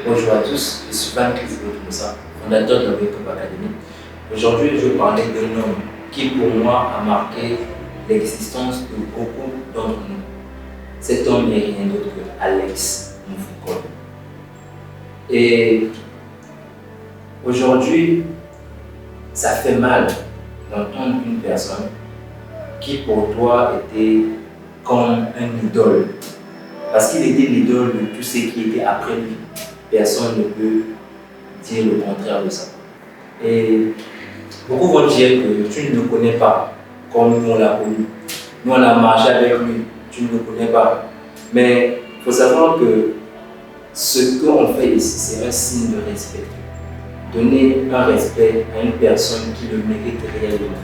Bonjour à tous, je suis Van Moussa, fondateur de la Wake Up Academy. Aujourd'hui, je vais parler d'un homme qui, pour moi, a marqué l'existence de beaucoup d'entre nous. Cet homme n'est rien d'autre que Alex Moufouko. Et aujourd'hui, ça fait mal d'entendre une personne qui, pour toi, était comme un idole. Parce qu'il était l'idole de tout ce qui était après lui. Personne ne peut dire le contraire de ça. Et beaucoup vont dire que tu ne le connais pas comme nous on l'a connu. Nous on a marché avec lui, tu ne le connais pas. Mais il faut savoir que ce qu'on fait ici, c'est un signe de respect. Donner un respect à une personne qui le mérite réellement.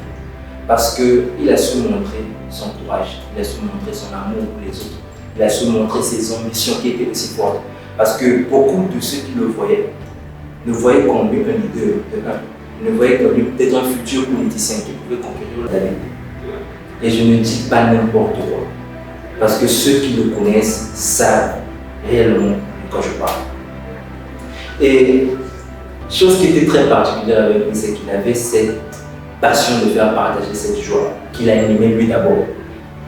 Parce qu'il a su montrer son courage, il a su montrer son amour pour les autres, il a su montrer ses ambitions qui étaient aussi fortes. Parce que beaucoup de ceux qui le voyaient ne voyaient qu'en lui un leader de un. Ils ne voyaient qu'en lui peut-être un futur politicien qui pouvait conquérir la vie. Et je ne dis pas n'importe quoi. Parce que ceux qui le connaissent savent réellement de quoi je parle. Et chose qui était très particulière avec lui, c'est qu'il avait cette passion de faire partager cette joie qu'il a aimé lui d'abord.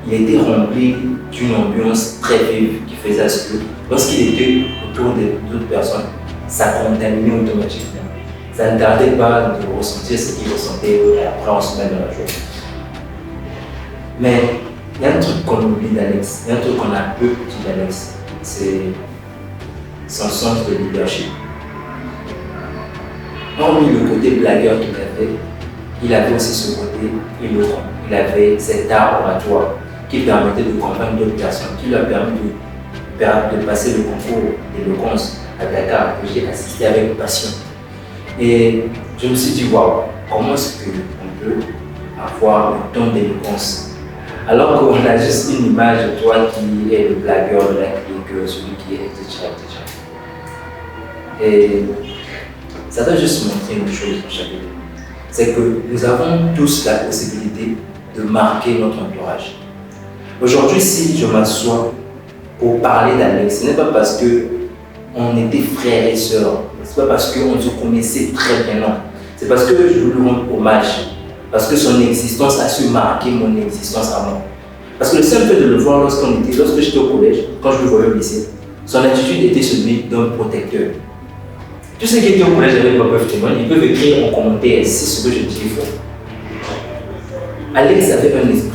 Il était rempli d'une ambiance très vive qui faisait à ce que lorsqu'il était autour d'autres personnes, ça contaminait automatiquement. Ça ne tardait pas de ressentir ce qu'il ressentait et après on se met dans la joie. Mais il y a un truc qu'on oublie d'Alex, il y a un truc qu'on a peu dit d'Alex, c'est son sens de leadership. Hormis le côté blagueur qu'il avait, il avait aussi ce côté éloquent. Il avait cet art oratoire qui permettait de convaincre d'autres personnes, qui lui a permis de passer le concours d'éloquence à Dakar, que j'ai assisté avec passion. Et je me suis dit, waouh, comment est-ce qu'on peut avoir le don d'éloquence alors qu'on a juste une image de toi qui est le blagueur de la clique, celui qui est etc. Et ça doit juste montrer une chose en chacun. C'est que nous avons tous la possibilité de marquer notre entourage. Aujourd'hui, si je m'assois pour parler d'Alex, ce n'est pas parce qu'on était frères et sœurs, ce n'est pas parce qu'on se connaissait très bien, non. C'est parce que je lui rends hommage, parce que son existence a su marquer mon existence à moi. Parce que le seul fait de le voir lorsque j'étais au collège, quand je le voyais au lycée, son attitude était celui d'un protecteur. Tous ceux qui étaient au collège avec moi peuvent témoigner, ils peuvent écrire en commentaire si ce que je dis est faux. Alex avait un esprit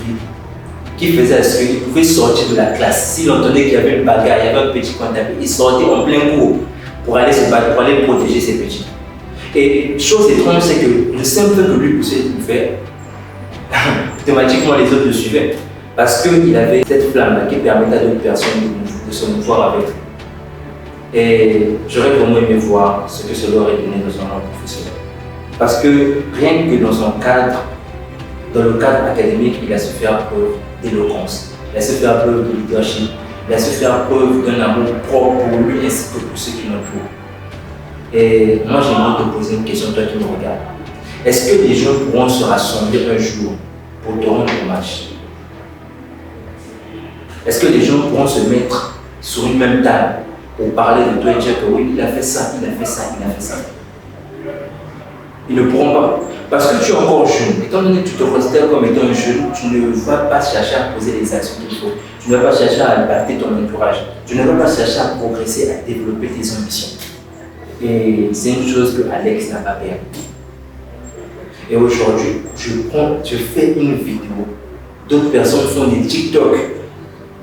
qui faisait à ce qu'il pouvait sortir de la classe. S'il entendait qu'il y avait une bagarre, il y avait un petit coin tapis, il sortait en plein cours pour aller se battre, pour aller protéger ses petits. Et chose étrange, c'est que le simple fait que lui poussait tout faire, automatiquement les autres le suivaient. Parce qu'il avait cette flamme qui permettait à d'autres personnes de se mouvoir avec lui. Et j'aurais vraiment aimé voir ce que cela aurait donné dans un ordre professionnel. Parce que rien que dans le cadre académique, il a su faire preuve d'éloquence, il a su faire preuve de leadership, il a su faire preuve d'un amour propre pour lui ainsi que pour ceux qui l'entourent. Et moi, j'aimerais te poser une question, toi qui me regardes. Est-ce que les gens pourront se rassembler un jour pour te rendre hommage? Est-ce que les gens pourront se mettre sur une même table pour parler de toi et dire que oui, il a fait ça, il a fait ça, il a fait ça? Ils ne pourront pas. Parce que tu es encore jeune. Étant donné que tu te considères comme étant un jeune, tu ne vas pas chercher à poser les actions qu'il faut. Tu ne vas pas chercher à impacter ton entourage. Tu ne vas pas chercher à progresser, à développer tes ambitions. Et c'est une chose que Alex n'a pas perdu. Et aujourd'hui, je fais une vidéo. D'autres personnes font des TikTok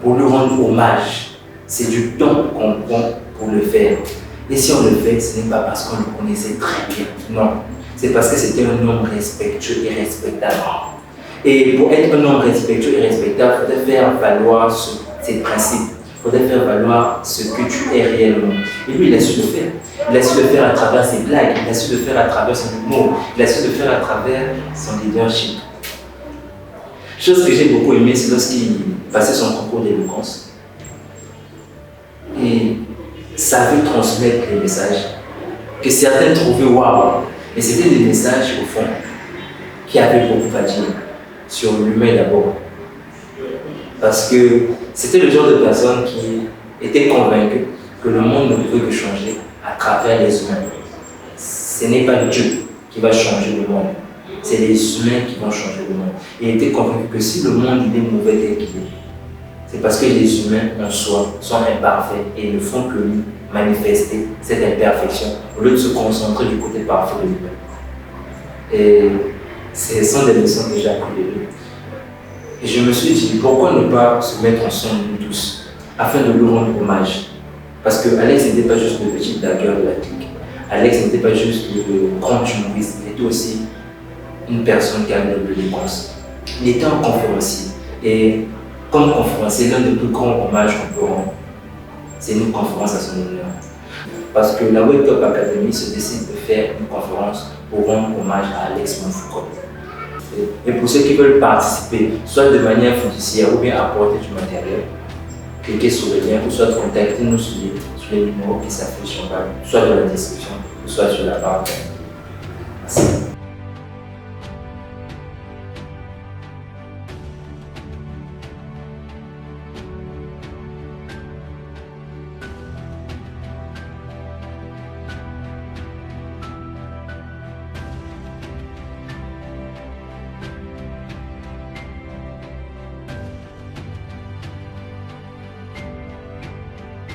pour lui rendre hommage. C'est du temps qu'on prend pour le faire. Et si on le fait, ce n'est pas parce qu'on le connaissait très bien. Non. C'est parce que c'était un homme respectueux et respectable. Et pour être un homme respectueux et respectable, il faudrait faire valoir ses principes. Il faudrait faire valoir ce que tu es réellement. Et lui, il a su le faire. Il a su le faire à travers ses blagues, il a su le faire à travers son humour, il a su le faire à travers son leadership. Chose que j'ai beaucoup aimé, c'est lorsqu'il passait son concours d'éloquence. Et savait transmettre les messages que certains trouvaient waouh. Et c'était des messages, au fond, qui avaient beaucoup à dire sur l'humain d'abord. Parce que c'était le genre de personne qui était convaincu que le monde ne pouvait que changer à travers les humains. Ce n'est pas Dieu qui va changer le monde, c'est les humains qui vont changer le monde. Et il était convaincu que si le monde il est mauvais tel qu'il est, c'est parce que les humains en soi sont imparfaits et ne font que lui manifester cette imperfection au lieu de se concentrer du côté parfait de l'humain. Et ce sont des leçons que j'ai apprises de lui. Et je me suis dit, pourquoi ne pas se mettre ensemble nous tous, afin de lui rendre hommage. Parce que Alex n'était pas juste le petit dagueur de la clique. Alex n'était pas juste le grand humoriste, il était aussi une personne qui a de l'élégance. Il était un conférencier. Et comme conférencier, l'un des plus grands hommages qu'on peut rendre, c'est une conférence à son honneur. Parce que la Wake Up Academy se décide de faire une conférence pour rendre hommage à Alex Montfoucault. Et pour ceux qui veulent participer, soit de manière fiduciaire ou bien apporter du matériel, cliquez sur le lien ou soit contactez-nous sur les numéros qui s'affichent en bas, soit dans la description ou soit sur la barre. Merci.